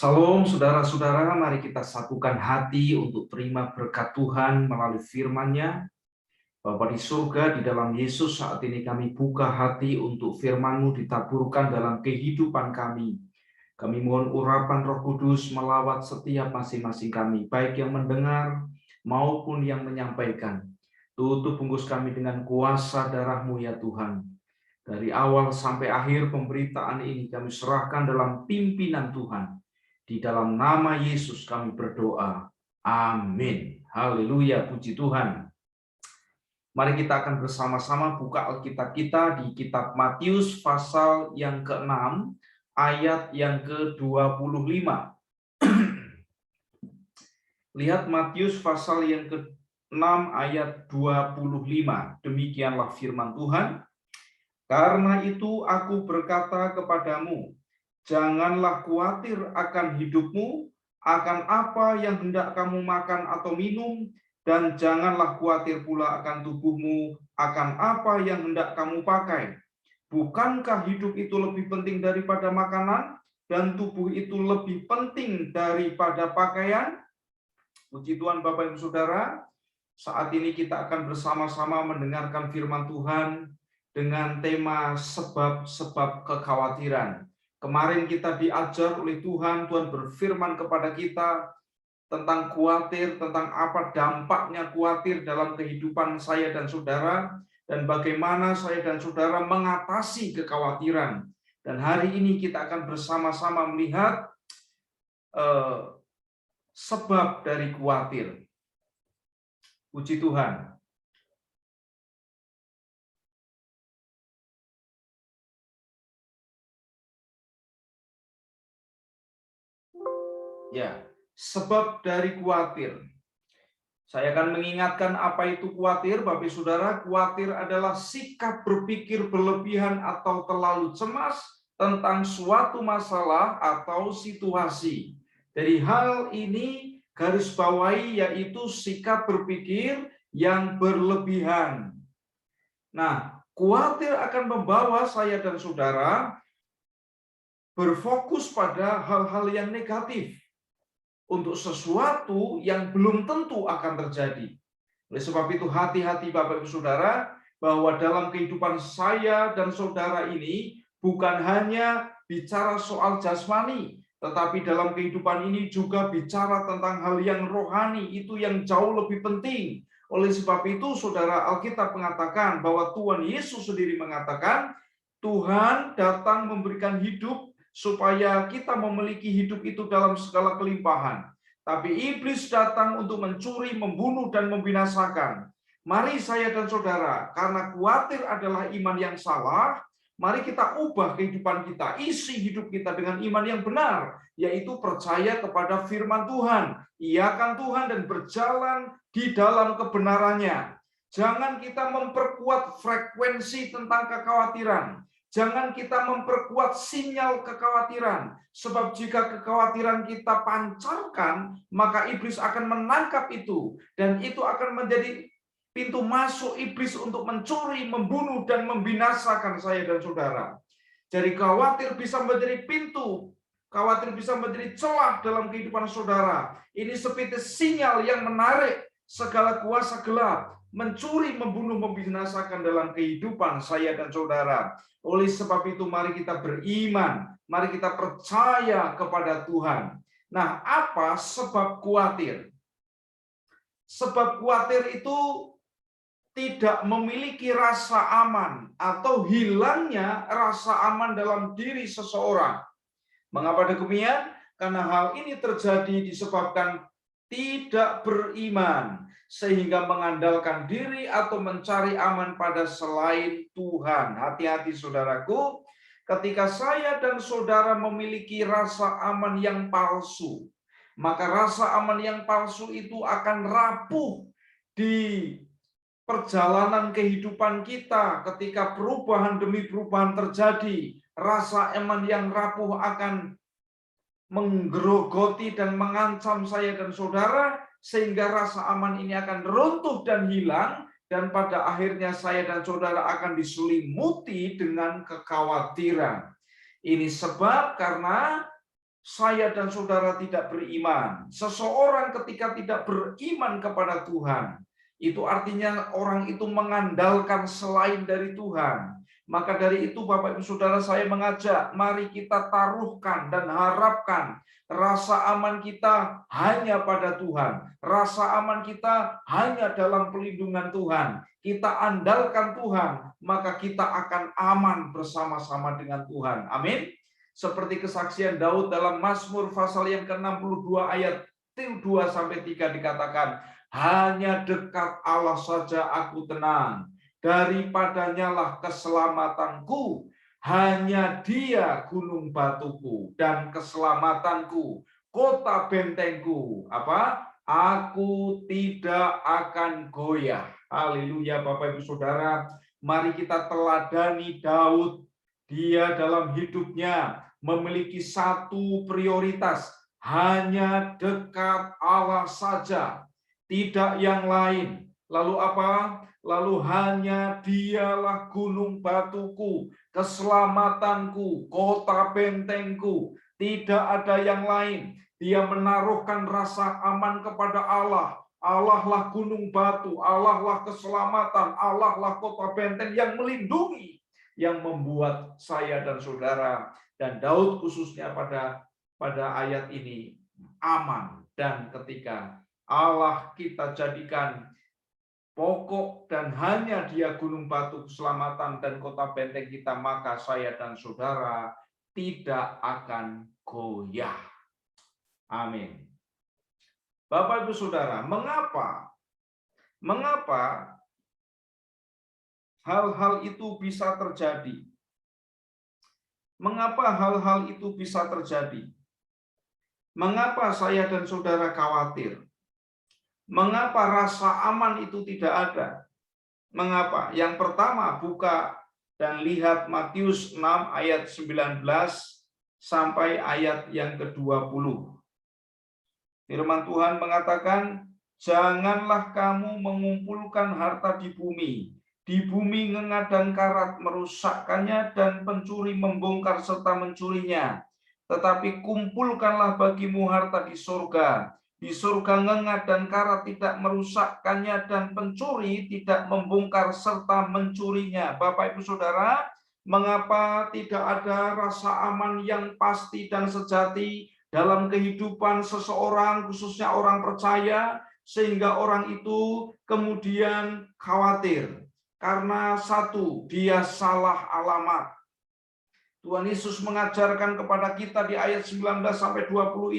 Salam saudara-saudara, mari kita satukan hati untuk terima berkat Tuhan melalui firman-Nya. Bapa di surga, di dalam Yesus saat ini kami buka hati untuk firman-Mu ditaburkan dalam kehidupan kami. Kami mohon urapan Roh Kudus melawat setiap masing-masing kami, baik yang mendengar maupun yang menyampaikan. Tutup bungkus kami dengan kuasa darah-Mu ya Tuhan. Dari awal sampai akhir pemberitaan ini kami serahkan dalam pimpinan Tuhan. Di dalam nama Yesus kami berdoa. Amin. Haleluya, puji Tuhan. Mari kita akan bersama-sama buka Alkitab kita di kitab Matius pasal yang ke-6 ayat yang ke-25. Lihat Matius pasal yang ke-6 ayat 25. Demikianlah firman Tuhan. Karena itu aku berkata kepadamu, janganlah khawatir akan hidupmu, akan apa yang hendak kamu makan atau minum, dan janganlah khawatir pula akan tubuhmu, akan apa yang hendak kamu pakai. Bukankah hidup itu lebih penting daripada makanan, dan tubuh itu lebih penting daripada pakaian? Puji Tuhan Bapak Ibu Saudara, saat ini kita akan bersama-sama mendengarkan firman Tuhan dengan tema sebab-sebab kekhawatiran. Kemarin kita diajar oleh Tuhan, Tuhan berfirman kepada kita tentang khawatir, tentang apa dampaknya khawatir dalam kehidupan saya dan saudara, dan bagaimana saya dan saudara mengatasi kekhawatiran. Dan hari ini kita akan bersama-sama melihat sebab dari khawatir. Puji Tuhan. Ya, sebab dari khawatir. Saya akan mengingatkan apa itu khawatir, Bapak Saudara. Khawatir adalah sikap berpikir berlebihan atau terlalu cemas tentang suatu masalah atau situasi. Dari hal ini garis bawahi yaitu sikap berpikir yang berlebihan. Nah, khawatir akan membawa saya dan saudara berfokus pada hal-hal yang negatif untuk sesuatu yang belum tentu akan terjadi. Oleh sebab itu hati-hati Bapak Ibu Saudara, bahwa dalam kehidupan saya dan saudara ini bukan hanya bicara soal jasmani, tetapi dalam kehidupan ini juga bicara tentang hal yang rohani, itu yang jauh lebih penting. Oleh sebab itu saudara, Alkitab mengatakan bahwa Tuhan Yesus sendiri mengatakan, Tuhan datang memberikan hidup supaya kita memiliki hidup itu dalam segala kelimpahan. Tapi iblis datang untuk mencuri, membunuh, dan membinasakan. Mari saya dan saudara, karena khawatir adalah iman yang salah, mari kita ubah kehidupan kita, isi hidup kita dengan iman yang benar, yaitu percaya kepada firman Tuhan, iakan Tuhan dan berjalan di dalam kebenarannya. Jangan kita memperkuat frekuensi tentang kekhawatiran. Jangan kita memperkuat sinyal kekhawatiran, sebab jika kekhawatiran kita pancarkan, maka iblis akan menangkap itu, dan itu akan menjadi pintu masuk iblis untuk mencuri, membunuh, dan membinasakan saya dan saudara. Jadi khawatir bisa menjadi pintu, khawatir bisa menjadi celah dalam kehidupan saudara. Ini seperti sinyal yang menarik segala kuasa gelap, mencuri, membunuh, membinasakan dalam kehidupan saya dan saudara. Oleh sebab itu mari kita beriman, mari kita percaya kepada Tuhan. Nah, apa sebab khawatir? Sebab khawatir itu tidak memiliki rasa aman atau hilangnya rasa aman dalam diri seseorang. Mengapa demikian? Karena hal ini terjadi disebabkan tidak beriman, sehingga mengandalkan diri atau mencari aman pada selain Tuhan. Hati-hati saudaraku, ketika saya dan saudara memiliki rasa aman yang palsu, maka rasa aman yang palsu itu akan rapuh di perjalanan kehidupan kita. Ketika perubahan demi perubahan terjadi, rasa aman yang rapuh akan menggerogoti dan mengancam saya dan saudara, sehingga rasa aman ini akan runtuh dan hilang, dan pada akhirnya saya dan saudara akan diselimuti dengan kekhawatiran. Ini sebab karena saya dan saudara tidak beriman. Seseorang ketika tidak beriman kepada Tuhan, itu artinya orang itu mengandalkan selain dari Tuhan. Maka dari itu Bapak Ibu Saudara, saya mengajak, mari kita taruhkan dan harapkan rasa aman kita hanya pada Tuhan. Rasa aman kita hanya dalam pelindungan Tuhan. Kita andalkan Tuhan, maka kita akan aman bersama-sama dengan Tuhan. Amin. Seperti kesaksian Daud dalam Mazmur pasal yang ke-62 ayat 2-3 dikatakan, hanya dekat Allah saja aku tenang, daripadanya lah keselamatanku, hanya Dia gunung batuku dan keselamatanku, kota bentengku. Apa? Aku tidak akan goyah. Haleluya Bapak Ibu Saudara, mari kita teladani Daud. Dia dalam hidupnya memiliki satu prioritas, hanya dekat Allah saja, tidak yang lain. Lalu apa? Lalu hanya Dialah gunung batuku, keselamatanku, kota bentengku, tidak ada yang lain. Dia menaruhkan rasa aman kepada Allah. Allah lah gunung batu, Allah lah keselamatan, Allah lah kota benteng yang melindungi, yang membuat saya dan saudara dan Daud khususnya pada ayat ini aman. Dan ketika Allah kita jadikan pokok dan hanya Dia gunung batu keselamatan dan kota benteng kita, maka saya dan saudara tidak akan goyah. Amin. Bapak Ibu Saudara, mengapa hal-hal itu bisa terjadi? Mengapa hal-hal itu bisa terjadi? Mengapa saya dan saudara khawatir? Mengapa rasa aman itu tidak ada? Mengapa? Yang pertama, buka dan lihat Matius 6 ayat 19 sampai ayat yang ke-20. Firman Tuhan mengatakan, janganlah kamu mengumpulkan harta di bumi. Di bumi ngengat dan karat merusakkannya dan pencuri membongkar serta mencurinya. Tetapi kumpulkanlah bagimu harta di surga. Di surga ngengat dan karat tidak merusakkannya dan pencuri tidak membongkar serta mencurinya. Bapak Ibu Saudara, mengapa tidak ada rasa aman yang pasti dan sejati dalam kehidupan seseorang, khususnya orang percaya, sehingga orang itu kemudian khawatir? Karena satu, dia salah alamat. Tuhan Yesus mengajarkan kepada kita di ayat 19-20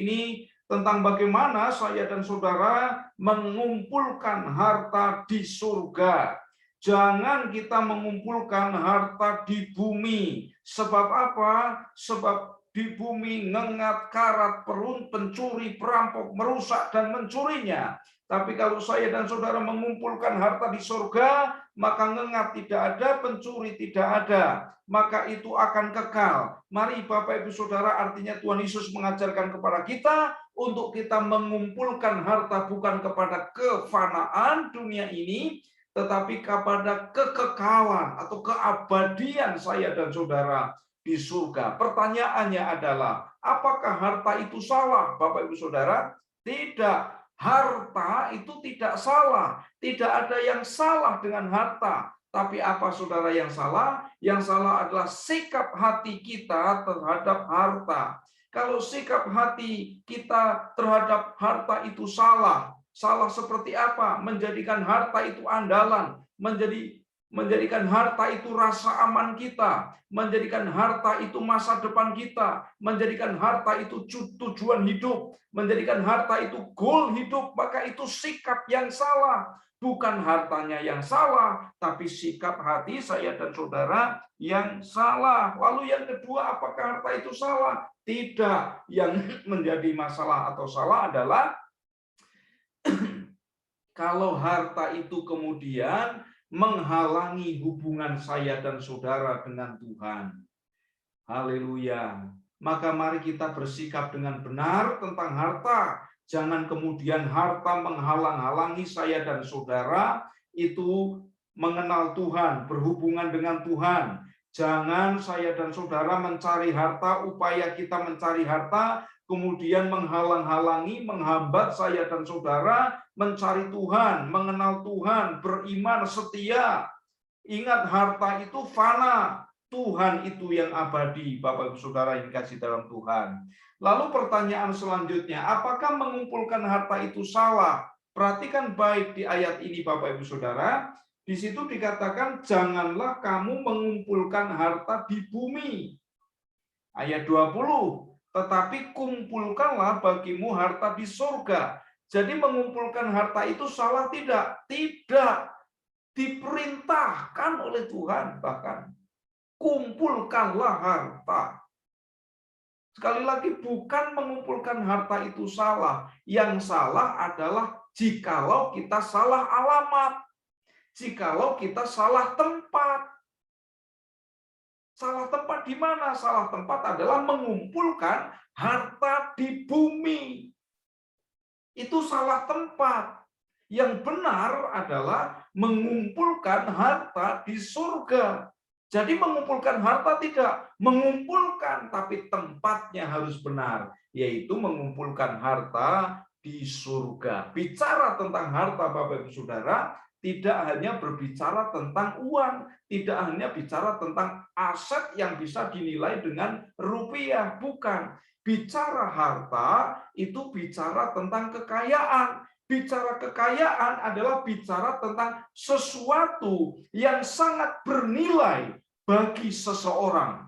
ini tentang bagaimana saya dan saudara mengumpulkan harta di surga. Jangan kita mengumpulkan harta di bumi. Sebab apa? Sebab di bumi ngengat, karat, pencuri, perampok, merusak dan mencurinya. Tapi kalau saya dan saudara mengumpulkan harta di surga, maka ngengat tidak ada, pencuri tidak ada, maka itu akan kekal. Mari Bapak Ibu Saudara, artinya Tuhan Yesus mengajarkan kepada kita untuk kita mengumpulkan harta bukan kepada kefanaan dunia ini, tetapi kepada kekekalan atau keabadian saya dan saudara di surga. Pertanyaannya adalah, apakah harta itu salah, Bapak Ibu Saudara? Tidak. Harta itu tidak salah. Tidak ada yang salah dengan harta. Tapi apa saudara yang salah? Yang salah adalah sikap hati kita terhadap harta. Kalau sikap hati kita terhadap harta itu salah. Salah seperti apa? Menjadikan harta itu andalan. Menjadikan harta itu rasa aman kita, menjadikan harta itu masa depan kita, menjadikan harta itu tujuan hidup, menjadikan harta itu goal hidup, maka itu sikap yang salah. Bukan hartanya yang salah, tapi sikap hati saya dan saudara yang salah. Lalu yang kedua, apakah harta itu salah? Tidak. Yang menjadi masalah atau salah adalah kalau harta itu kemudian menghalangi hubungan saya dan saudara dengan Tuhan. Haleluya. Maka mari kita bersikap dengan benar tentang harta. Jangan kemudian harta menghalang-halangi saya dan saudara itu mengenal Tuhan, berhubungan dengan Tuhan. Jangan saya dan saudara mencari harta, upaya kita mencari harta, kemudian menghalang-halangi, menghambat saya dan saudara mencari Tuhan, mengenal Tuhan, beriman, setia. Ingat, harta itu fana, Tuhan itu yang abadi, Bapak Ibu Saudara yang dikasih dalam Tuhan. Lalu pertanyaan selanjutnya, apakah mengumpulkan harta itu salah? Perhatikan baik di ayat ini Bapak Ibu Saudara. Di situ dikatakan, janganlah kamu mengumpulkan harta di bumi. Ayat 20, tetapi kumpulkanlah bagimu harta di surga. Jadi mengumpulkan harta itu salah tidak? Tidak. Diperintahkan oleh Tuhan bahkan. Kumpulkanlah harta. Sekali lagi, bukan mengumpulkan harta itu salah. Yang salah adalah jikalau kita salah alamat. Jikalau kita salah tempat. Salah tempat di mana? Salah tempat adalah mengumpulkan harta di bumi. Itu salah tempat. Yang benar adalah mengumpulkan harta di surga. Jadi mengumpulkan harta tidak, mengumpulkan, tapi tempatnya harus benar, yaitu mengumpulkan harta di surga. Bicara tentang harta Bapak Ibu Saudara, tidak hanya berbicara tentang uang, tidak hanya bicara tentang aset yang bisa dinilai dengan rupiah, bukan. Bicara harta itu bicara tentang kekayaan. Bicara kekayaan adalah bicara tentang sesuatu yang sangat bernilai bagi seseorang,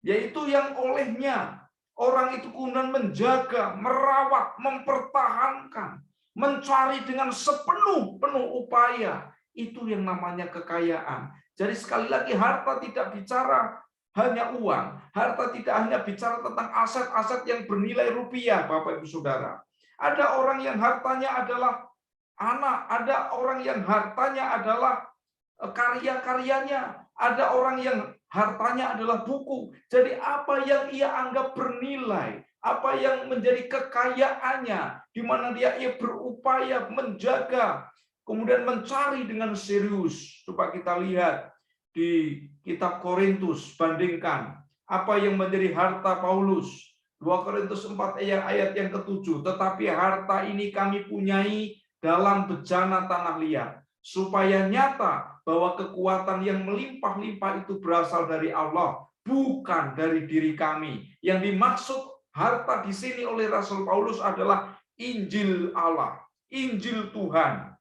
yaitu yang olehnya orang itu kemudian menjaga, merawat, mempertahankan, mencari dengan sepenuh upaya. Itu yang namanya kekayaan. Jadi sekali lagi, harta tidak bicara hanya uang, harta tidak hanya bicara tentang aset-aset yang bernilai rupiah, Bapak Ibu Saudara. Ada orang yang hartanya adalah anak, ada orang yang hartanya adalah karya-karyanya, ada orang yang hartanya adalah buku. Jadi apa yang ia anggap bernilai, apa yang menjadi kekayaannya, di mana ia berupaya menjaga, kemudian mencari dengan serius. Coba kita lihat di kitab Korintus, bandingkan apa yang menjadi harta Paulus. 2 Korintus 4 ayat yang ke-7, tetapi harta ini kami punyai dalam bejana tanah liat, supaya nyata bahwa kekuatan yang melimpah-limpah itu berasal dari Allah, bukan dari diri kami. Yang dimaksud harta di sini oleh Rasul Paulus adalah Injil Allah, Injil Tuhan,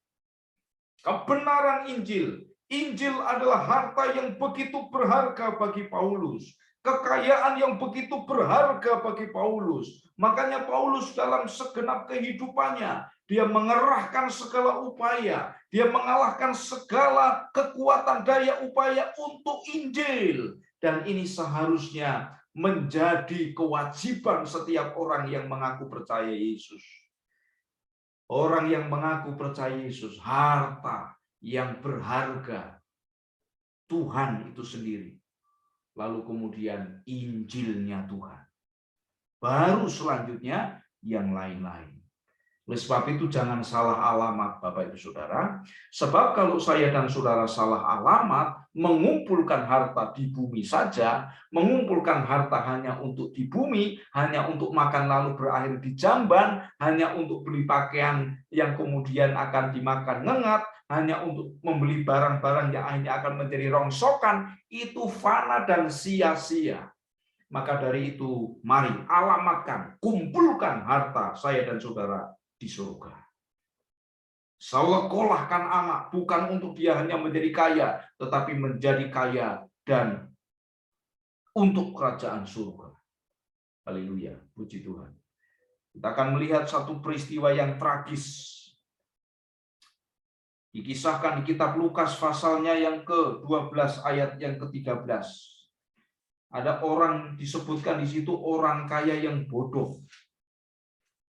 kebenaran Injil. Injil adalah harta yang begitu berharga bagi Paulus, kekayaan yang begitu berharga bagi Paulus. Makanya Paulus dalam segenap kehidupannya, dia mengerahkan segala upaya, dia mengalahkan segala kekuatan daya upaya untuk Injil. Dan ini seharusnya menjadi kewajiban setiap orang yang mengaku percaya Yesus. Orang yang mengaku percaya Yesus, harta yang berharga Tuhan itu sendiri. Lalu kemudian Injilnya Tuhan. Baru selanjutnya yang lain-lain. Oleh sebab itu jangan salah alamat Bapak Ibu Saudara. Sebab kalau saya dan saudara salah alamat, mengumpulkan harta di bumi saja, mengumpulkan harta hanya untuk di bumi, hanya untuk makan lalu berakhir di jamban, hanya untuk beli pakaian yang kemudian akan dimakan ngengat, hanya untuk membeli barang-barang yang akhirnya akan menjadi rongsokan, itu fana dan sia-sia. Maka dari itu, mari alamatkan, kumpulkan harta saya dan saudara di surga. Sekolahkan anak, bukan untuk dia hanya menjadi kaya, tetapi menjadi kaya dan untuk kerajaan surga. Haleluya, puji Tuhan. Kita akan melihat satu peristiwa yang tragis. Dikisahkan di kitab Lukas pasalnya yang ke-12 ayat yang ke-13. Ada orang disebutkan di situ orang kaya yang bodoh.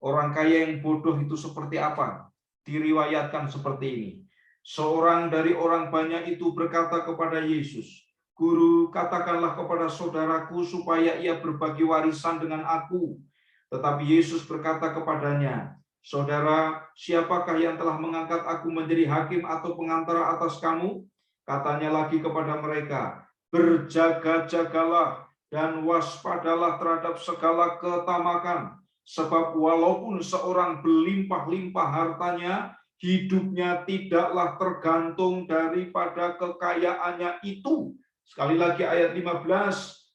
Orang kaya yang bodoh itu seperti apa? Diriwayatkan seperti ini. Seorang dari orang banyak itu berkata kepada Yesus, "Guru, katakanlah kepada saudaraku supaya ia berbagi warisan dengan aku." Tetapi Yesus berkata kepadanya, "Saudara, siapakah yang telah mengangkat aku menjadi hakim atau pengantara atas kamu?" Katanya lagi kepada mereka, berjaga-jagalah dan waspadalah terhadap segala ketamakan, sebab walaupun seorang berlimpah-limpah hartanya, hidupnya tidaklah tergantung daripada kekayaannya itu. Sekali lagi ayat 15,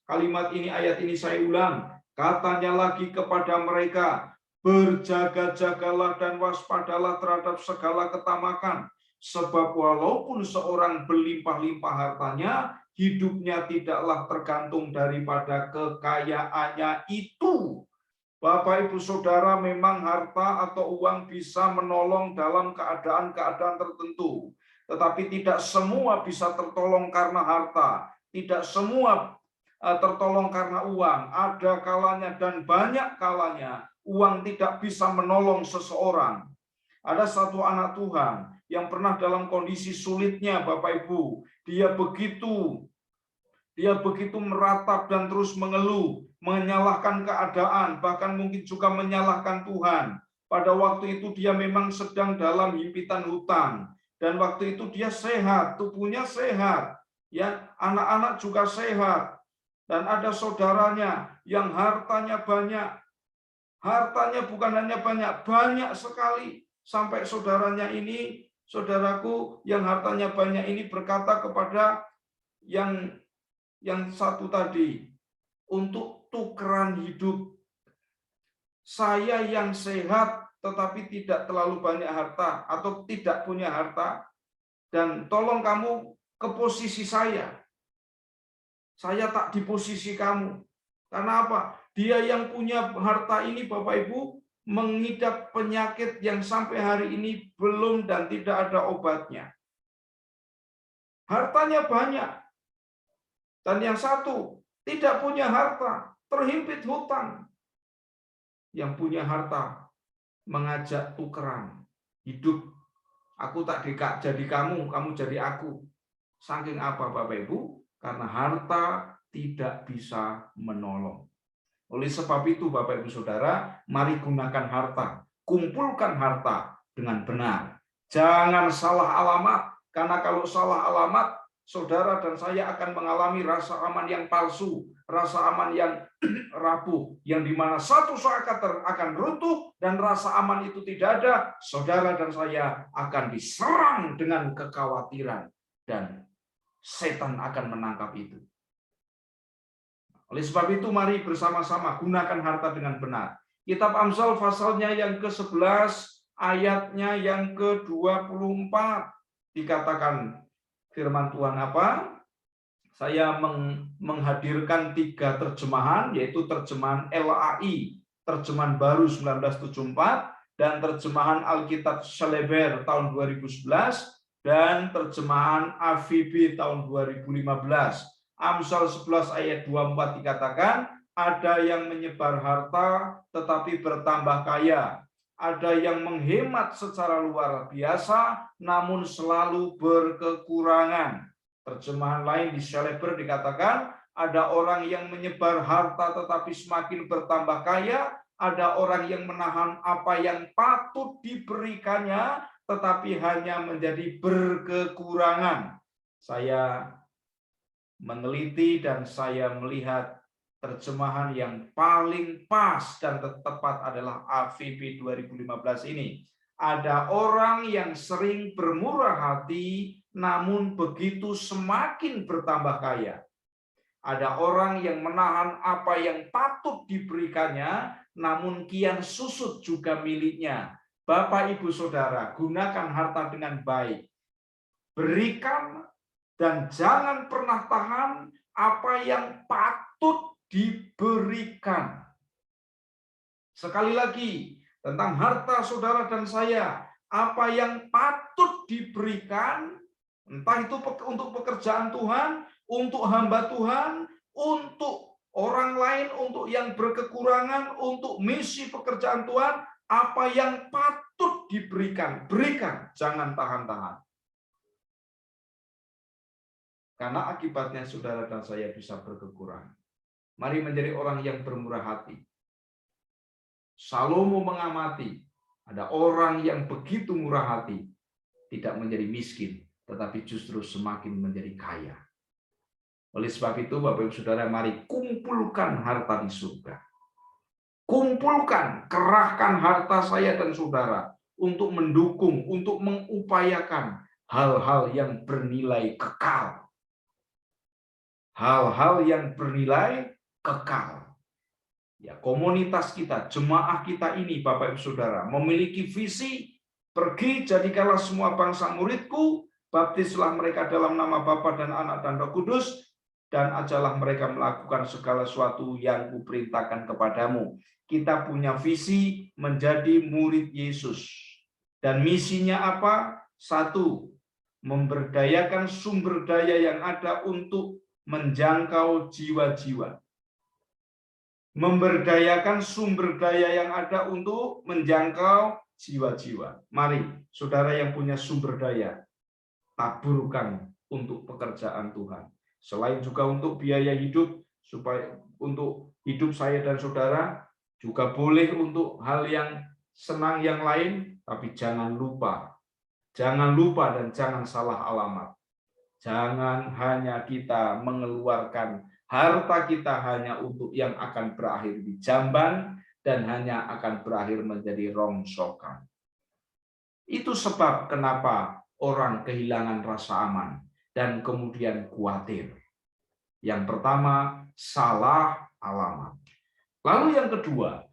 kalimat ini, ayat ini saya ulang. Katanya lagi kepada mereka, berjaga-jagalah dan waspadalah terhadap segala ketamakan, sebab walaupun seorang berlimpah-limpah hartanya, hidupnya tidaklah tergantung daripada kekayaannya itu. Bapak, Ibu, Saudara, memang harta atau uang bisa menolong dalam keadaan-keadaan tertentu. Tetapi tidak semua bisa tertolong karena harta. Tidak semua tertolong karena uang. Ada kalanya dan banyak kalanya uang tidak bisa menolong seseorang. Ada satu anak Tuhan yang pernah dalam kondisi sulitnya, Bapak Ibu. Dia begitu meratap dan terus mengeluh, menyalahkan keadaan, bahkan mungkin juga menyalahkan Tuhan. Pada waktu itu dia memang sedang dalam himpitan hutang, dan waktu itu dia sehat, tubuhnya sehat, ya, anak-anak juga sehat, dan ada saudaranya yang hartanya banyak. Hartanya bukan hanya banyak, banyak sekali. Sampai saudaranya ini, saudaraku, yang hartanya banyak ini berkata kepada yang satu tadi, untuk tukeran hidup. Saya yang sehat tetapi tidak terlalu banyak harta atau tidak punya harta, dan tolong kamu ke posisi saya. Saya tak di posisi kamu. Karena apa? Dia yang punya harta ini, Bapak Ibu, mengidap penyakit yang sampai hari ini belum dan tidak ada obatnya. Hartanya banyak. Dan yang satu tidak punya harta, terhimpit hutang. Yang punya harta mengajak tukeran hidup. Aku tak jadi kamu, kamu jadi aku. Saking apa, Bapak Ibu? Karena harta tidak bisa menolong. Oleh sebab itu, Bapak Ibu Saudara, mari gunakan harta. Kumpulkan harta dengan benar. Jangan salah alamat, karena kalau salah alamat, saudara dan saya akan mengalami rasa aman yang palsu, rasa aman yang rapuh, yang dimana satu saat akan runtuh dan rasa aman itu tidak ada, saudara dan saya akan diserang dengan kekhawatiran dan setan akan menangkap itu. Oleh sebab itu mari bersama-sama gunakan harta dengan benar. Kitab Amsal pasalnya yang ke-11 ayatnya yang ke-24 dikatakan firman Tuhan apa? Saya menghadirkan 3 terjemahan, yaitu terjemahan LAI, terjemahan baru 1974, dan terjemahan Alkitab Seleber tahun 2011, dan terjemahan AVB tahun 2015. Amsal 11 ayat 24 dikatakan, ada yang menyebar harta tetapi bertambah kaya. Ada yang menghemat secara luar biasa namun selalu berkekurangan. Terjemahan lain di Seleber dikatakan, ada orang yang menyebar harta tetapi semakin bertambah kaya, ada orang yang menahan apa yang patut diberikannya tetapi hanya menjadi berkekurangan. Saya meneliti dan saya melihat terjemahan yang paling pas dan tepat adalah AVB 2015 ini. Ada orang yang sering bermurah hati, namun begitu semakin bertambah kaya. Ada orang yang menahan apa yang patut diberikannya, namun kian susut juga miliknya. Bapak, Ibu, Saudara, gunakan harta dengan baik. Berikan dan jangan pernah tahan apa yang patut diberikan. Sekali lagi, tentang harta saudara dan saya, apa yang patut diberikan, entah itu untuk pekerjaan Tuhan, untuk hamba Tuhan, untuk orang lain, untuk yang berkekurangan, untuk misi pekerjaan Tuhan, apa yang patut diberikan, berikan, jangan tahan-tahan. Karena akibatnya saudara dan saya bisa berkekurangan. Mari menjadi orang yang bermurah hati. Salomo mengamati, ada orang yang begitu murah hati, tidak menjadi miskin, tetapi justru semakin menjadi kaya. Oleh sebab itu, Bapak Ibu Saudara, mari kumpulkan harta di surga. Kumpulkan, kerahkan harta saya dan saudara untuk mendukung, untuk mengupayakan hal-hal yang bernilai kekal. Hal-hal yang bernilai kekal. Ya, komunitas kita, jemaah kita ini, Bapak Ibu Saudara, memiliki visi, pergi jadikanlah semua bangsa muridku, baptislah mereka dalam nama Bapa dan Anak dan Roh Kudus, dan ajalah mereka melakukan segala sesuatu yang kuperintahkan kepadamu. Kita punya visi menjadi murid Yesus. Dan misinya apa? Satu, memberdayakan sumber daya yang ada untuk menjangkau jiwa-jiwa. Memberdayakan sumber daya yang ada untuk menjangkau jiwa-jiwa. Mari, saudara yang punya sumber daya, taburkan untuk pekerjaan Tuhan. Selain juga untuk biaya hidup, supaya untuk hidup saya dan saudara, juga boleh untuk hal yang senang yang lain, tapi jangan lupa dan jangan salah alamat. Jangan hanya kita mengeluarkan harta kita hanya untuk yang akan berakhir di jamban dan hanya akan berakhir menjadi rongsokan. Itu sebab kenapa orang kehilangan rasa aman dan kemudian khawatir. Yang pertama, salah alamat. Lalu yang kedua,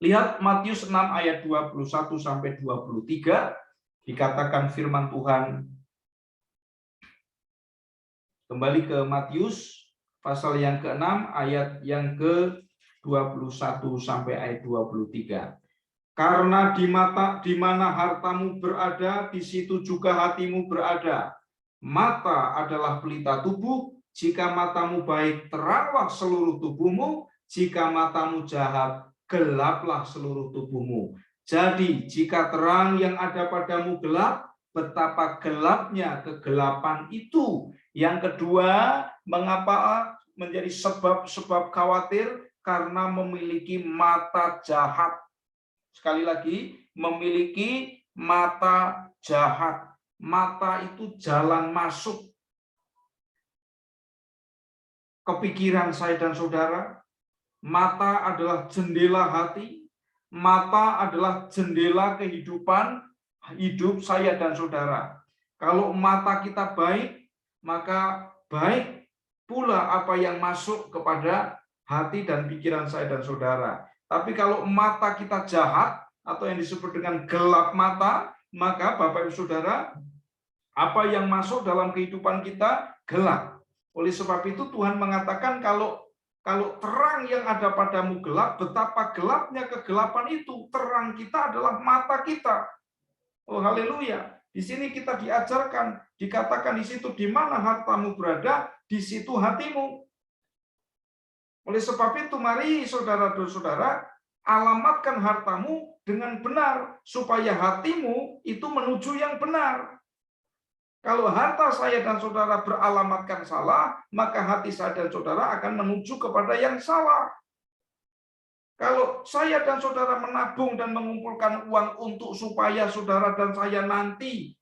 lihat Matius 6 ayat 21 sampai 23, dikatakan firman Tuhan. Kembali ke Matius pasal yang ke-6 ayat yang ke-21 sampai ayat 23. Karena di mana hartamu berada, di situ juga hatimu berada. Mata adalah pelita tubuh, jika matamu baik, teranglah seluruh tubuhmu, jika matamu jahat, gelaplah seluruh tubuhmu. Jadi, jika terang yang ada padamu gelap, betapa gelapnya kegelapan itu. Yang kedua, mengapa menjadi sebab khawatir? Karena memiliki mata jahat. Sekali lagi, memiliki mata jahat. Mata itu jalan masuk kepikiran saya dan saudara. Mata adalah jendela hati. Mata adalah jendela kehidupan hidup saya dan saudara. Kalau mata kita baik, maka baik pula apa yang masuk kepada hati dan pikiran saya dan saudara. Tapi kalau mata kita jahat atau yang disebut dengan gelap mata, maka Bapak Ibu Saudara, apa yang masuk dalam kehidupan kita gelap. Oleh sebab itu Tuhan mengatakan kalau terang yang ada padamu gelap, betapa gelapnya kegelapan itu. Terang kita adalah mata kita. Oh haleluya. Di sini kita diajarkan, dikatakan di situ di mana hartamu berada, di situ hatimu. Oleh sebab itu mari saudara-saudara, alamatkan hartamu dengan benar supaya hatimu itu menuju yang benar. Kalau harta saya dan saudara beralamatkan salah, maka hati saya dan saudara akan menuju kepada yang salah. Kalau saya dan saudara menabung dan mengumpulkan uang untuk supaya saudara dan saya nanti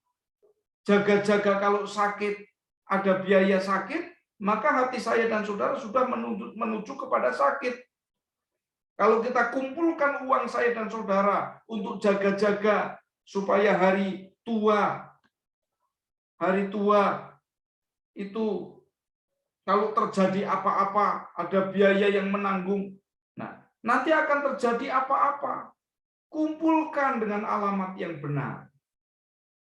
jaga-jaga kalau sakit, ada biaya sakit, maka hati saya dan saudara sudah menuju kepada sakit. Kalau kita kumpulkan uang saya dan saudara untuk jaga-jaga supaya hari tua itu kalau terjadi apa-apa, ada biaya yang menanggung. Nah, nanti akan terjadi apa-apa. Kumpulkan dengan alamat yang benar.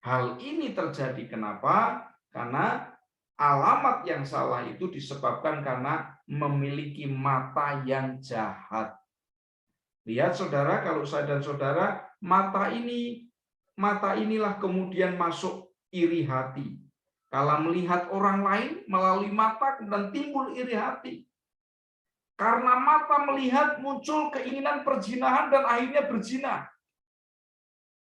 Hal ini terjadi kenapa? Karena alamat yang salah itu disebabkan karena memiliki mata yang jahat. Lihat saudara, kalau saya dan saudara, mata inilah kemudian masuk iri hati. Kalau melihat orang lain melalui mata dan timbul iri hati. Karena mata melihat muncul keinginan perzinahan dan akhirnya berzina.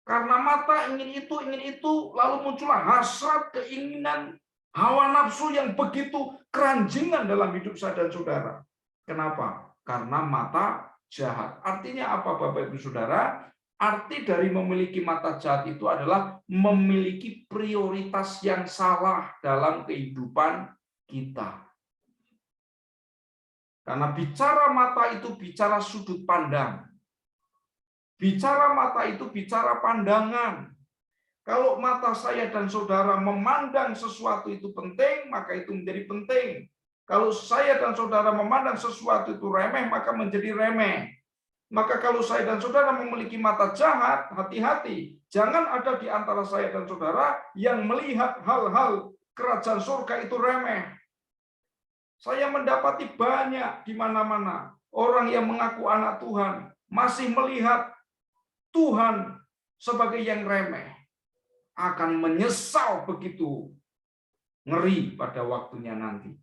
Karena mata ingin itu, lalu muncullah hasrat, keinginan, hawa nafsu yang begitu keranjingan dalam hidup saya dan saudara. Kenapa? Karena mata jahat. Artinya apa Bapak Ibu Saudara? Arti dari memiliki mata jahat itu adalah memiliki prioritas yang salah dalam kehidupan kita. Karena bicara mata itu bicara sudut pandang. Bicara mata itu bicara pandangan. Kalau mata saya dan saudara memandang sesuatu itu penting, maka itu menjadi penting. Kalau saya dan saudara memandang sesuatu itu remeh, maka menjadi remeh. Maka kalau saya dan saudara memiliki mata jahat, hati-hati. Jangan ada di antara saya dan saudara yang melihat hal-hal kerajaan surga itu remeh. Saya mendapati banyak di mana-mana orang yang mengaku anak Tuhan masih melihat Tuhan sebagai yang remeh. Akan menyesal begitu ngeri pada waktunya nanti.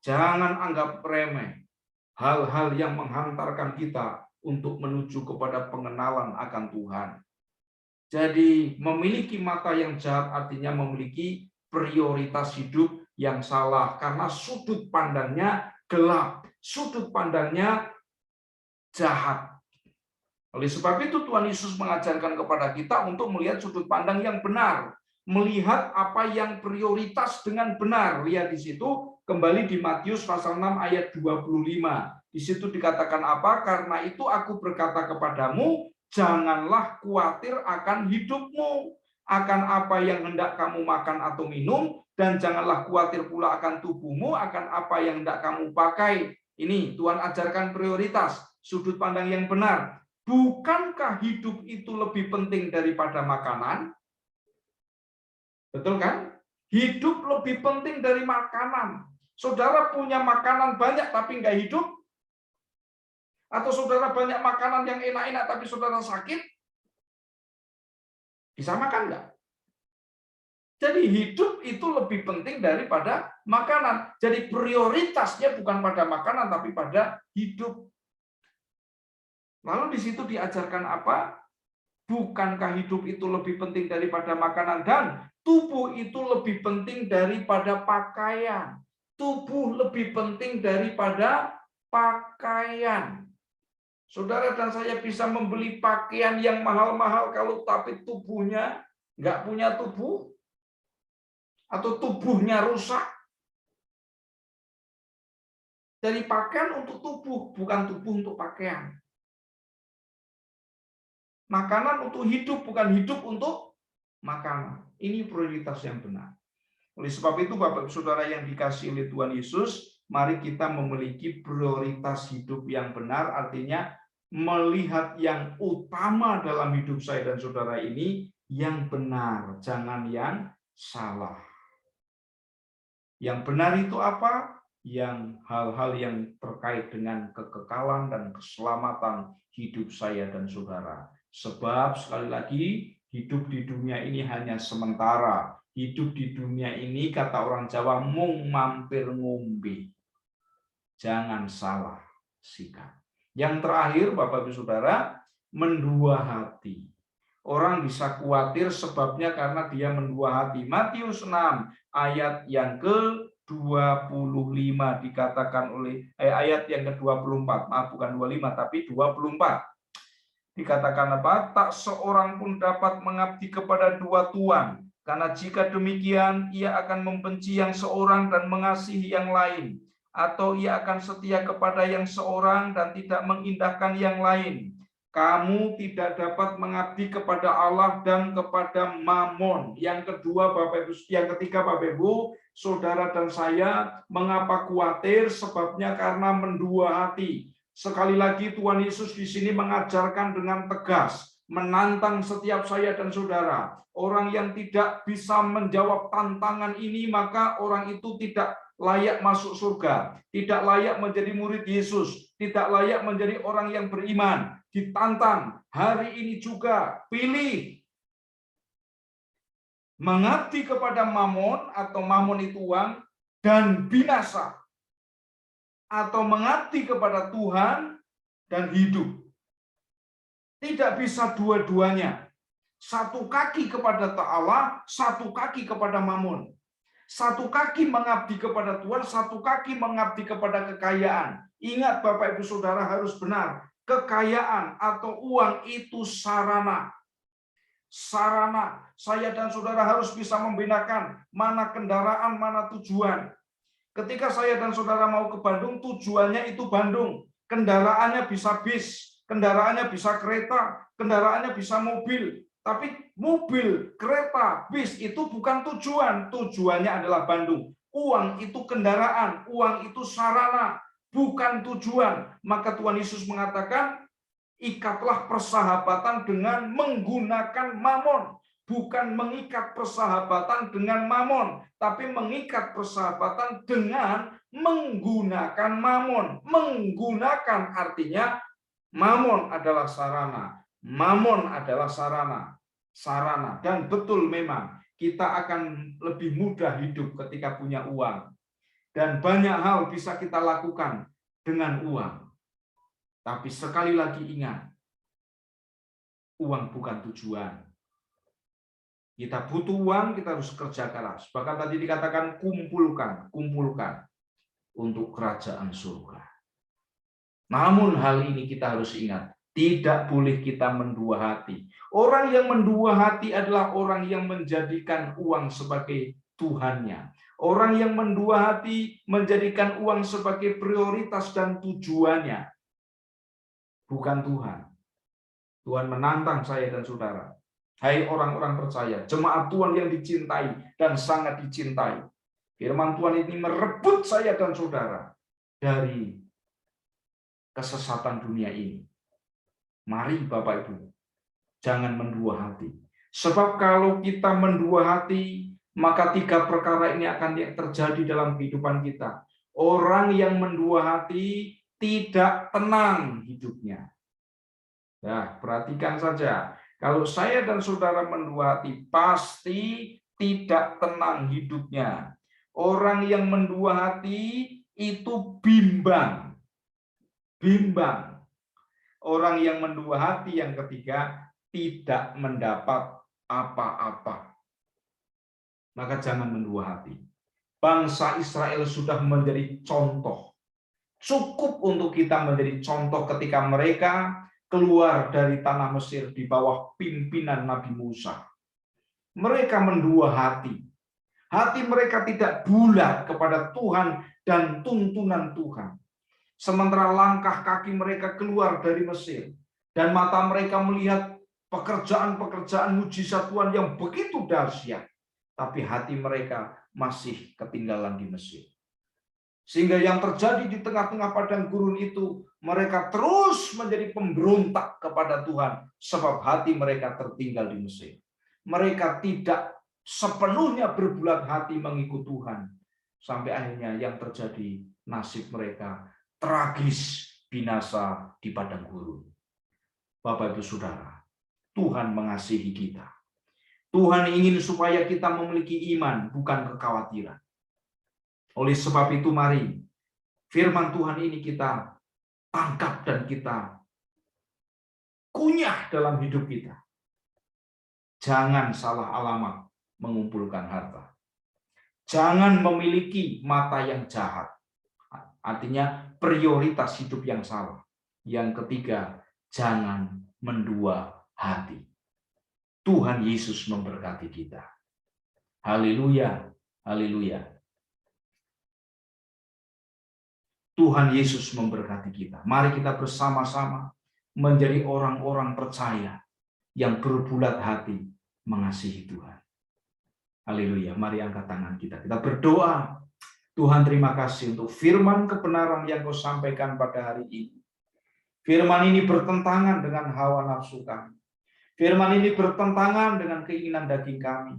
Jangan anggap remeh hal-hal yang menghantarkan kita untuk menuju kepada pengenalan akan Tuhan. Jadi memiliki mata yang jahat artinya memiliki prioritas hidup yang salah karena sudut pandangnya gelap, sudut pandangnya jahat. Oleh sebab itu Tuhan Yesus mengajarkan kepada kita untuk melihat sudut pandang yang benar, melihat apa yang prioritas dengan benar. Lihat di situ kembali di Matius pasal 6 ayat 25. Di situ dikatakan apa? Karena itu aku berkata kepadamu, janganlah khawatir akan hidupmu, akan apa yang hendak kamu makan atau minum, dan janganlah khawatir pula akan tubuhmu, akan apa yang hendak kamu pakai. Ini Tuhan ajarkan prioritas, sudut pandang yang benar. Bukankah hidup itu lebih penting daripada makanan? Betul kan? Hidup lebih penting dari makanan. Saudara punya makanan banyak tapi nggak hidup? Atau saudara banyak makanan yang enak-enak tapi saudara sakit? Bisa makan nggak? Jadi hidup itu lebih penting daripada makanan. Jadi prioritasnya bukan pada makanan tapi pada hidup. Lalu di situ diajarkan apa? Bukankah hidup itu lebih penting daripada makanan dan tubuh itu lebih penting daripada pakaian. Tubuh lebih penting daripada pakaian. Saudara dan saya bisa membeli pakaian yang mahal-mahal kalau tapi tubuhnya nggak punya tubuh atau tubuhnya rusak. Jadi pakaian untuk tubuh, bukan tubuh untuk pakaian. Makanan untuk hidup, bukan hidup untuk makanan. Ini prioritas yang benar. Oleh sebab itu, Bapak Saudara yang dikasihi oleh Tuhan Yesus, mari kita memiliki prioritas hidup yang benar, artinya melihat yang utama dalam hidup saya dan saudara ini yang benar, jangan yang salah. Yang benar itu apa? Yang hal-hal yang terkait dengan kekekalan dan keselamatan hidup saya dan saudara. Sebab sekali lagi, hidup di dunia ini hanya sementara. Hidup di dunia ini, kata orang Jawa, mung mampir ngombe. Jangan salah sikap. Yang terakhir, Bapak Ibu Saudara, mendua hati. Orang bisa khawatir sebabnya karena dia mendua hati. Matius 6 ayat yang ke-25 dikatakan oleh ayat yang ke-24. Maaf, bukan 25 tapi 24. Dikatakan apa? Tak seorang pun dapat mengabdi kepada dua tuan, karena jika demikian ia akan membenci yang seorang dan mengasihi yang lain, atau ia akan setia kepada yang seorang dan tidak mengindahkan yang lain. Kamu tidak dapat mengabdi kepada Allah dan kepada Mamon. Yang kedua, Bapak Ibu, yang ketiga, Bapak Ibu, saudara dan saya, mengapa khawatir? Sebabnya karena mendua hati. Sekali lagi Tuhan Yesus di sini mengajarkan dengan tegas, menantang setiap saya dan saudara. Orang yang tidak bisa menjawab tantangan ini, maka orang itu tidak layak masuk surga, tidak layak menjadi murid Yesus, tidak layak menjadi orang yang beriman. Ditantang hari ini juga, pilih mengabdi kepada Mamon atau Mamon itu uang dan binasa, atau mengabdi kepada Tuhan dan hidup. Tidak bisa dua-duanya. Satu kaki kepada Allah, satu kaki kepada Mamon. Satu kaki mengabdi kepada Tuhan, satu kaki mengabdi kepada kekayaan. Ingat Bapak Ibu Saudara harus benar. kekayaan atau uang itu sarana. Sarana, saya dan saudara harus bisa membedakan mana kendaraan, mana tujuan. Ketika saya dan saudara mau ke Bandung, tujuannya itu Bandung. Kendaraannya bisa bis, kendaraannya bisa kereta, kendaraannya bisa mobil. Tapi mobil, kereta, bis itu bukan tujuan. Tujuannya adalah Bandung. Uang itu kendaraan, uang itu sarana, bukan tujuan. Maka Tuhan Yesus mengatakan, ikatlah persahabatan dengan menggunakan mamon. Bukan mengikat persahabatan dengan mamon, tapi mengikat persahabatan dengan menggunakan mamon. Menggunakan artinya mamon adalah sarana. Mamon adalah sarana. Sarana. Dan betul memang kita akan lebih mudah hidup ketika punya uang. Dan banyak hal bisa kita lakukan dengan uang. Tapi sekali lagi ingat, uang bukan tujuan. Kita butuh uang, kita harus kerja keras. Bahkan tadi dikatakan kumpulkan untuk kerajaan surga. Namun hal ini kita harus ingat, tidak boleh kita mendua hati. Orang yang mendua hati adalah orang yang menjadikan uang sebagai Tuhannya. Orang yang mendua hati menjadikan uang sebagai prioritas dan tujuannya. Bukan Tuhan. Tuhan menantang saya dan saudara. Hai orang-orang percaya, jemaat Tuhan yang dicintai dan sangat dicintai. Firman Tuhan ini merebut saya dan saudara dari kesesatan dunia ini. Mari Bapak Ibu, jangan mendua hati. Sebab kalau kita mendua hati, maka 3 perkara ini akan terjadi dalam kehidupan kita. Orang yang mendua hati tidak tenang hidupnya. Nah, perhatikan saja. Kalau saya dan saudara mendua hati, pasti tidak tenang hidupnya. Orang yang mendua hati itu bimbang. Bimbang. Orang yang mendua hati yang ketiga tidak mendapat apa-apa. Maka jangan mendua hati. Bangsa Israel sudah menjadi contoh. Cukup untuk kita menjadi contoh ketika mereka keluar dari tanah Mesir di bawah pimpinan Nabi Musa. Mereka mendua hati. Hati mereka tidak bulat kepada Tuhan dan tuntunan Tuhan. Sementara langkah kaki mereka keluar dari Mesir. Dan mata mereka melihat pekerjaan-pekerjaan mujizat Tuhan yang begitu dahsyat. Tapi hati mereka masih ketinggalan di Mesir. Sehingga yang terjadi di tengah-tengah padang gurun itu, mereka terus menjadi pemberontak kepada Tuhan, sebab hati mereka tertinggal di Mesir. Mereka tidak sepenuhnya berbulat hati mengikut Tuhan. Sampai akhirnya yang terjadi, nasib mereka tragis, binasa di padang gurun. Bapak Ibu Saudara, Tuhan mengasihi kita. Tuhan ingin supaya kita memiliki iman, bukan kekhawatiran. Oleh sebab itu mari firman Tuhan ini kita tangkap dan kita kunyah dalam hidup kita. Jangan salah alamat mengumpulkan harta. Jangan memiliki mata yang jahat. Artinya prioritas hidup yang salah. Yang ketiga, jangan mendua hati. Tuhan Yesus memberkati kita. Haleluya, haleluya. Tuhan Yesus memberkati kita. Mari kita bersama-sama menjadi orang-orang percaya yang berbulat hati mengasihi Tuhan. Haleluya. Mari angkat tangan kita. Kita berdoa. Tuhan, terima kasih untuk firman kebenaran yang Kau sampaikan pada hari ini. Firman ini bertentangan dengan hawa nafsu kami. Firman ini bertentangan dengan keinginan daging kami.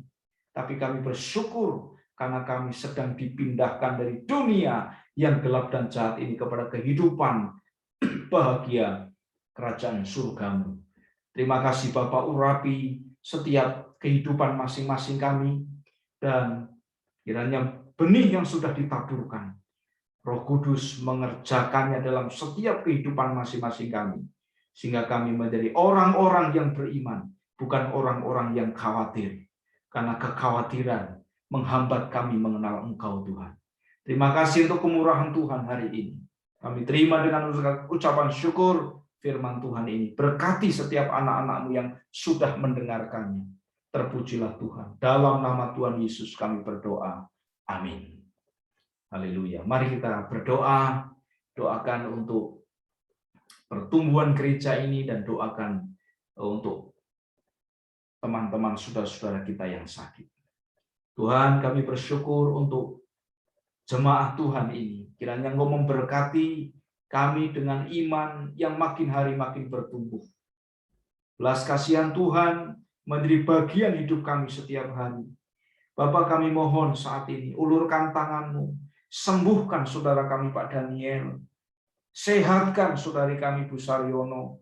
Tapi kami bersyukur karena kami sedang dipindahkan dari dunia yang gelap dan jahat ini kepada kehidupan bahagia kerajaan surgamu. Terima kasih Bapak, urapi setiap kehidupan masing-masing kami, dan kiranya benih yang sudah ditaburkan, Roh Kudus mengerjakannya dalam setiap kehidupan masing-masing kami, sehingga kami menjadi orang-orang yang beriman, bukan orang-orang yang khawatir, karena kekhawatiran menghambat kami mengenal Engkau Tuhan. Terima kasih untuk kemurahan Tuhan hari ini. Kami terima dengan ucapan syukur firman Tuhan ini. Berkati setiap anak-anak-Mu yang sudah mendengarkannya. Terpujilah Tuhan. Dalam nama Tuhan Yesus kami berdoa. Amin. Haleluya. Mari kita berdoa. Doakan untuk pertumbuhan gereja ini dan doakan untuk teman-teman saudara-saudara kita yang sakit. Tuhan, kami bersyukur untuk jemaah Tuhan ini. Kiranya Engkau memberkati kami dengan iman yang makin hari makin bertumbuh. Belas kasihan Tuhan menjadi bagian hidup kami setiap hari. Bapa, kami mohon saat ini, ulurkan tangan-Mu, sembuhkan saudara kami Pak Daniel, sehatkan saudari kami Bu Saryono,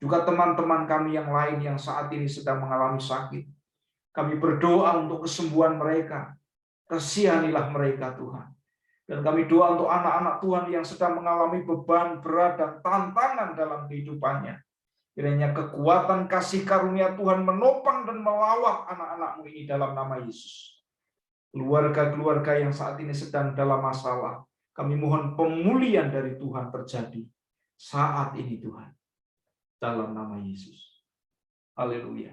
juga teman-teman kami yang lain yang saat ini sedang mengalami sakit. Kami berdoa untuk kesembuhan mereka, kasihanilah mereka Tuhan. Dan kami doa untuk anak-anak Tuhan yang sedang mengalami beban berat dan tantangan dalam kehidupannya. Kiranya kekuatan kasih karunia Tuhan menopang dan melawat anak-anak-Mu ini dalam nama Yesus. Keluarga-keluarga yang saat ini sedang dalam masalah, kami mohon pemulihan dari Tuhan terjadi saat ini Tuhan. Dalam nama Yesus. Haleluya.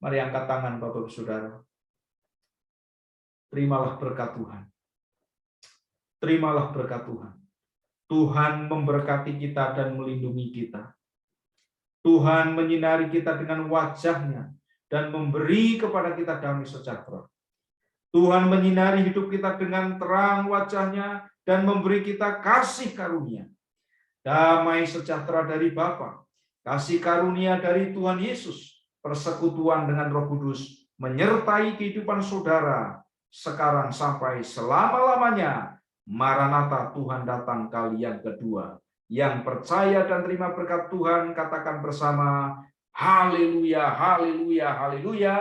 Mari angkat tangan Bapak Saudara. Terimalah berkat Tuhan. Terimalah berkat Tuhan. Tuhan memberkati kita dan melindungi kita. Tuhan menyinari kita dengan wajah-Nya dan memberi kepada kita damai sejahtera. Tuhan menyinari hidup kita dengan terang wajah-Nya dan memberi kita kasih karunia. Damai sejahtera dari Bapa, kasih karunia dari Tuhan Yesus, persekutuan dengan Roh Kudus menyertai kehidupan saudara sekarang sampai selama-lamanya. Maranatha, Tuhan datang kali yang kedua. Yang percaya dan terima berkat Tuhan, katakan bersama, haleluya, haleluya, haleluya,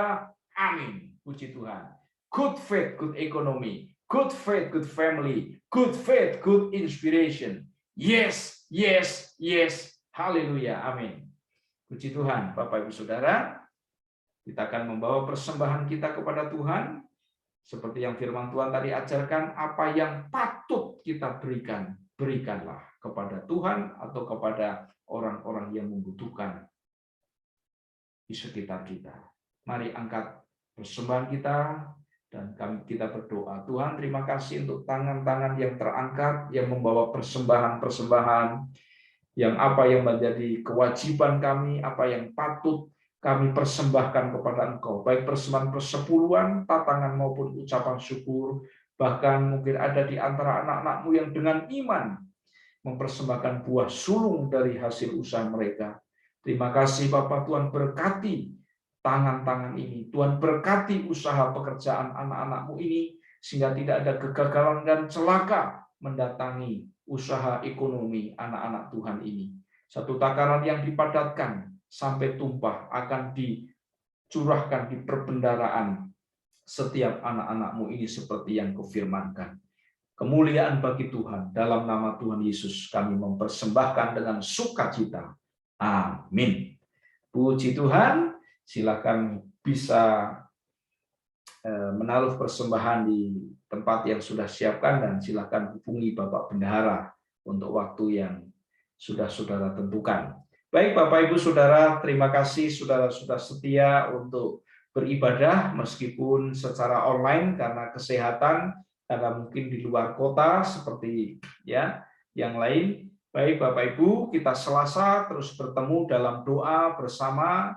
amin. Puji Tuhan. Good faith, good economy. Good faith, good family. Good faith, good inspiration. Yes, yes, yes. Haleluya, amin. Puji Tuhan, Bapak Ibu Saudara. Kita akan membawa persembahan kita kepada Tuhan. Seperti yang firman Tuhan tadi ajarkan, apa yang patut kita berikan, berikanlah kepada Tuhan atau kepada orang-orang yang membutuhkan di sekitar kita. Mari angkat persembahan kita dan kita berdoa. Tuhan, terima kasih untuk tangan-tangan yang terangkat, yang membawa persembahan-persembahan, yang apa yang menjadi kewajiban kami, apa yang patut kami persembahkan kepada Engkau, baik persembahan persepuluhan, tatangan maupun ucapan syukur, bahkan mungkin ada di antara anak-anak-Mu yang dengan iman mempersembahkan buah sulung dari hasil usaha mereka. Terima kasih Bapak, Tuhan berkati tangan-tangan ini. Tuhan berkati usaha pekerjaan anak-anak-Mu ini, sehingga tidak ada kegagalan dan celaka mendatangi usaha ekonomi anak-anak Tuhan ini. Satu takaran yang dipadatkan sampai tumpah akan dicurahkan di perbendaharaan setiap anak-anak-Mu ini seperti yang Kau firmankan. Kemuliaan bagi Tuhan, dalam nama Tuhan Yesus kami mempersembahkan dengan sukacita. Amin. Puji Tuhan, silakan bisa menaruh persembahan di tempat yang sudah siapkan dan silakan hubungi Bapak Bendahara untuk waktu yang sudah saudara tentukan. Baik Bapak Ibu Saudara, terima kasih saudara sudah setia untuk beribadah meskipun secara online karena kesehatan, karena mungkin di luar kota seperti ya yang lain. Baik Bapak Ibu, kita Selasa terus bertemu dalam doa bersama.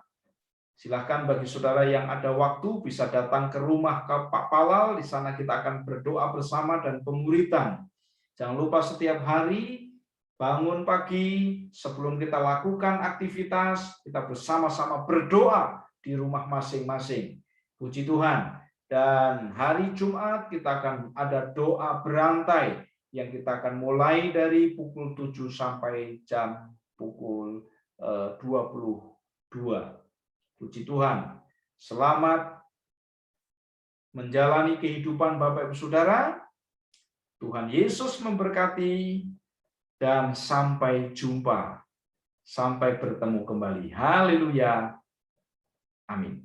Silakan bagi saudara yang ada waktu bisa datang ke rumah Pak Palal, di sana kita akan berdoa bersama dan pemuritan. Jangan lupa setiap hari bangun pagi sebelum kita lakukan aktivitas, kita bersama-sama berdoa di rumah masing-masing. Puji Tuhan. Dan hari Jumat kita akan ada doa berantai yang kita akan mulai dari pukul 7 sampai jam pukul 22. Puji Tuhan. Selamat menjalani kehidupan Bapak Ibu Saudara. Tuhan Yesus memberkati dan sampai jumpa. Sampai bertemu kembali. Haleluya. Amin.